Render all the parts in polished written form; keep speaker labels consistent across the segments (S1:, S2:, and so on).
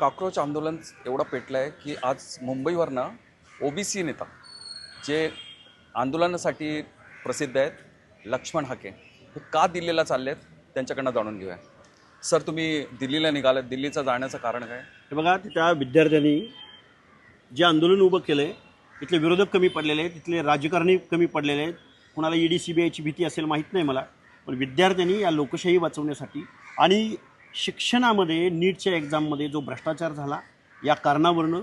S1: Cockroach आंदोलन एवढं पेटलं आहे की आज मुंबईवरनं ओबीसी नेता जे आंदोलनासाठी प्रसिद्ध आहेत लक्ष्मण हाके हे का दिल्लीला चालले आहेत त्यांच्याकडनं जाणून घेऊया. सर, तुम्ही दिल्लीला निघालात, दिल्लीचं जाण्याचं कारण काय?
S2: हे बघा, त्या विद्यार्थ्यांनी जे आंदोलन उभं केलं आहे तिथले विरोधक कमी पडलेले आहेत, तिथले राजकारणी कमी पडलेले आहेत. कुणाला ईडी सीबीआयची भीती असेल माहीत नाही मला, पण विद्यार्थ्यांनी या लोकशाही वाचवण्यासाठी आणि शिक्षणामध्ये नीटच्या एक्झाममध्ये जो भ्रष्टाचार झाला या कारणावरनं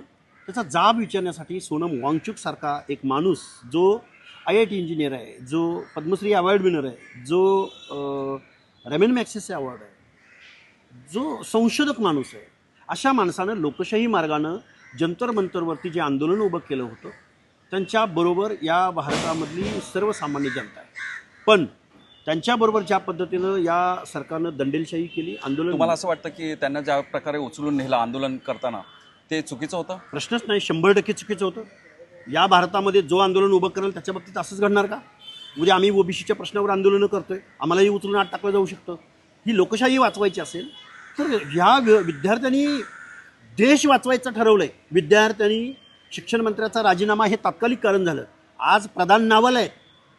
S2: त्याचा जाब विचारण्यासाठी सोनम वांगचुकसारखा एक माणूस जो IIT इंजिनियर आहे, जो पद्मश्री अवॉर्ड विनर आहे, जो रेमन मॅक्सेसे अवॉर्ड आहे, जो संशोधक माणूस आहे, अशा माणसानं लोकशाही मार्गानं जंतर मंतरवरती जे आंदोलन उभं केलं होतं त्यांच्याबरोबर या भारतामधली सर्वसामान्य जनता आहे. पण त्यांच्याबरोबर ज्या पद्धतीनं या सरकारनं दंडेलशाही केली, आंदोलन,
S1: तुम्हाला असं वाटतं की त्यांना ज्या प्रकारे उचलून नेलं आंदोलन करताना ते चुकीचं होतं?
S2: प्रश्नच नाही, 100% चुकीचं होतं. या भारतामध्ये जो आंदोलन उभं करेल त्याच्या बाबतीत असंच घडणार का? उद्या आम्ही ओबीसीच्या प्रश्नावर आंदोलनं करतोय, आम्हालाही उचलून आत टाकलं जाऊ शकतं. ही लोकशाही वाचवायची असेल तर ह्या विद्यार्थ्यांनी देश वाचवायचं ठरवलं आहे. विद्यार्थ्यांनी शिक्षण मंत्र्याचा राजीनामा हे तात्कालिक कारण झालं. आज प्रधान नावाला आहे,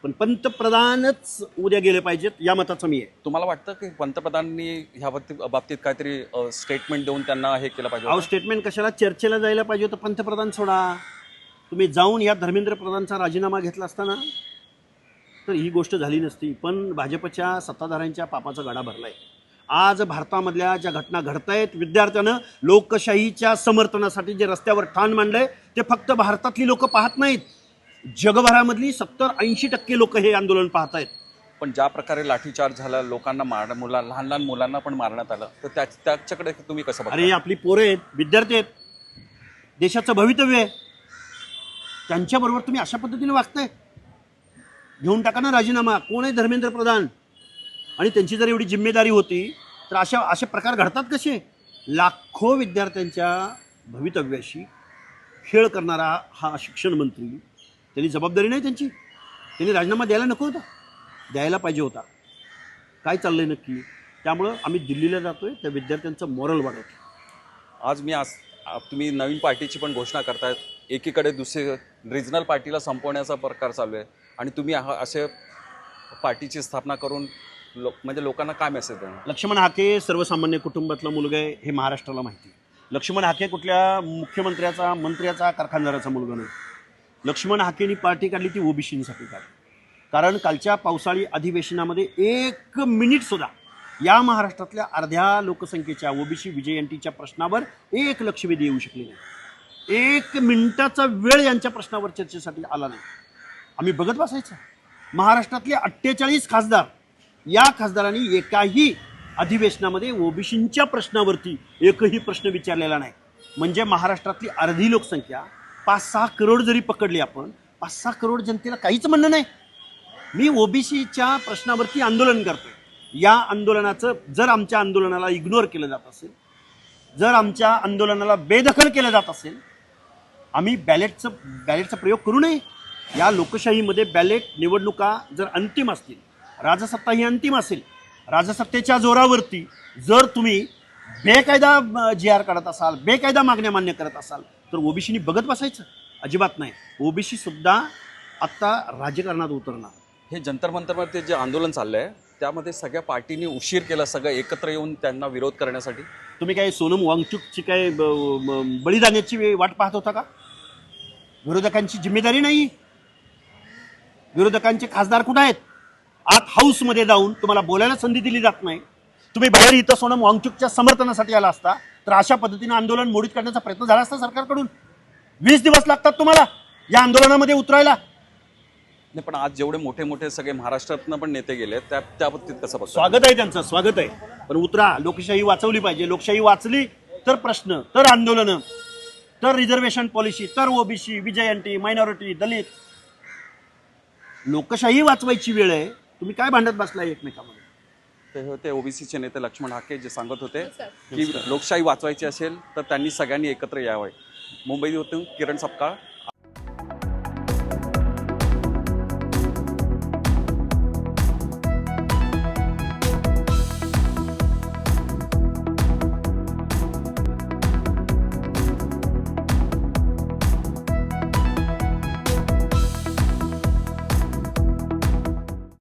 S2: पण पंतप्रधानच उद्या गेले पाहिजेत या मताचं मी आहे.
S1: तुम्हाला वाटतं की पंतप्रधानांनी ह्या बाबतीत काहीतरी स्टेटमेंट देऊन त्यांना हे केलं पाहिजे?
S2: अहो, स्टेटमेंट कशाला, चर्चेला जायला पाहिजे होतं. पंतप्रधान सोडा, तुम्ही जाऊन या धर्मेंद्र प्रधानचा राजीनामा घेतला असताना तर ही गोष्ट झाली नसती. पण भाजपच्या सत्ताधाऱ्यांच्या पापाचा गाडा भरलाय. आज भारतामधल्या ज्या घटना घडत आहेत, विद्यार्थ्यानं लोकशाहीच्या समर्थनासाठी जे रस्त्यावर ठाण मांडलंय ते फक्त भारतातली लोक पाहत नाहीत, जगभरामधली 70-80% लोक हे आंदोलन पाहत आहेत.
S1: पण ज्या प्रकारे लाठीचार्ज झाला, लोकांना लहान लहान मुलांना पण मारण्यात आलं, तर त्याच्याकडे तुम्ही कसं बघता?
S2: अरे, आपली पोरं आहेत, विद्यार्थी आहेत, देशाचं भवितव्य आहे, त्यांच्याबरोबर तुम्ही अशा पद्धतीने वागताय. घेऊन टाका ना राजीनामा. कोण आहे धर्मेंद्र प्रधान? आणि त्यांची जर एवढी जिम्मेदारी होती तर असे प्रकार घडतात कसे? लाखो विद्यार्थ्यांच्या भवितव्याशी खेळ करणारा हा शिक्षण मंत्री, त्यांनी जबाबदारी नाही त्यांची? त्यांनी राजीनामा द्यायला नको होता? द्यायला पाहिजे होता. काय चाललंय नक्की? त्यामुळं आम्ही दिल्लीला जातोय त्या विद्यार्थ्यांचं मॉरल वाढवतो.
S1: आज तुम्ही नवीन पार्टीची पण घोषणा करतायत. एकीकडे दुसरे रिजनल पार्टीला संपवण्याचा प्रकार चालू आहे आणि तुम्ही असे पार्टीची स्थापना करून म्हणजे लोकांना काय मेसेज देणार?
S2: लक्ष्मण हाके सर्वसामान्य कुटुंबातला मुलगा आहे हे महाराष्ट्राला माहिती आहे. लक्ष्मण हाके कुठल्या मुख्यमंत्र्याचा, मंत्र्याचा, कारखानदाराचा मुलगा नाही. लक्ष्मण हाकेनी पार्टी काढली ती ओबीसीसाठी काढली. कारण कालच्या पावसाळी अधिवेशनामध्ये 1 मिनिटसुद्धा या महाराष्ट्रातल्या अर्ध्या लोकसंख्येच्या ओबीसी विजयंतीच्या प्रश्नावर एक लक्षवेधी येऊ शकले नाही. 1 मिनिटाचा वेळ यांच्या प्रश्नावर चर्चेसाठी आला नाही. आम्ही बघत बसायचं. महाराष्ट्रातले 48 खासदार, या खासदारांनी एकाही अधिवेशनामध्ये ओबीसींच्या प्रश्नावरती एकही प्रश्न विचारलेला नाही. म्हणजे महाराष्ट्रातली अर्धी लोकसंख्या 5-6 करोड जरी पकडली आपण, 5-6 करोड जनतेला काहीच म्हणणं नाही. मी ओबीसीच्या प्रश्नावरती आंदोलन करतोय. या आंदोलनाचं जर आमच्या आंदोलनाला इग्नोर केलं जात असेल, जर आमच्या आंदोलनाला बेदखल केलं जात असेल, आम्ही बॅलेटचा प्रयोग करू नये. या लोकशाहीमध्ये बॅलेट निवडणुका जर अंतिम असतील, राजसत्ता ही अंतिम असेल, राजसत्तेच्या जोरावरती जर तुम्ही बेकायदा GR काढत असाल, बेकायदा मागण्या मान्य करत असाल तर ओबीसीनी बघत बसायचं? अजिबात नाही. ओबीसी सुद्धा आत्ता राजकारणात उतरणार.
S1: हे जंतर मंतरवरती जे आंदोलन चाललं आहे त्यामध्ये सगळ्या पार्टींनी उशीर केला, सगळं एकत्र येऊन त्यांना विरोध करण्यासाठी.
S2: तुम्ही काय सोनम वांगचुकची काय बलिदानाची वाट पाहत होता का? विरोधकांची जिम्मेदारी नाही. विरोधकांचे खासदार कुठे आहेत? आत हाऊसमध्ये जाऊन तुम्हाला बोलायला संधी दिली जात नाही. तुम्ही बाहेर इथं सोनम वांगचुकच्या समर्थनासाठी आला असता तर अशा पद्धतीने आंदोलन मोडीत काढण्याचा प्रयत्न झाला असता सरकारकडून. 20 दिवस लागतात तुम्हाला या आंदोलनामध्ये उतरायला.
S1: नाही, पण आज जेवढे मोठे मोठे सगळे महाराष्ट्रातनं पण नेते गेले त्या बाबतीत कसं बघता?
S2: स्वागत आहे त्यांचं, स्वागत आहे. पण उतरा. लोकशाही वाचवली पाहिजे. लोकशाही वाचली तर प्रश्न, तर आंदोलनं, तर रिझर्वेशन पॉलिसी, तर ओबीसी, विजयंती, मायनॉरिटी, दलित. लोकशाही वाचवायची वेळ आहे. तुम्ही काय भांडत बसलाय एकमेकांमध्ये?
S1: ते होते ओबीसीचे नेते लक्ष्मण हाके, जे सांगत होते की लोकशाही वाचवायची असेल तर त्यांनी सगळ्यांनी एकत्र यावं. मुंबईतून किरण सपकाळ.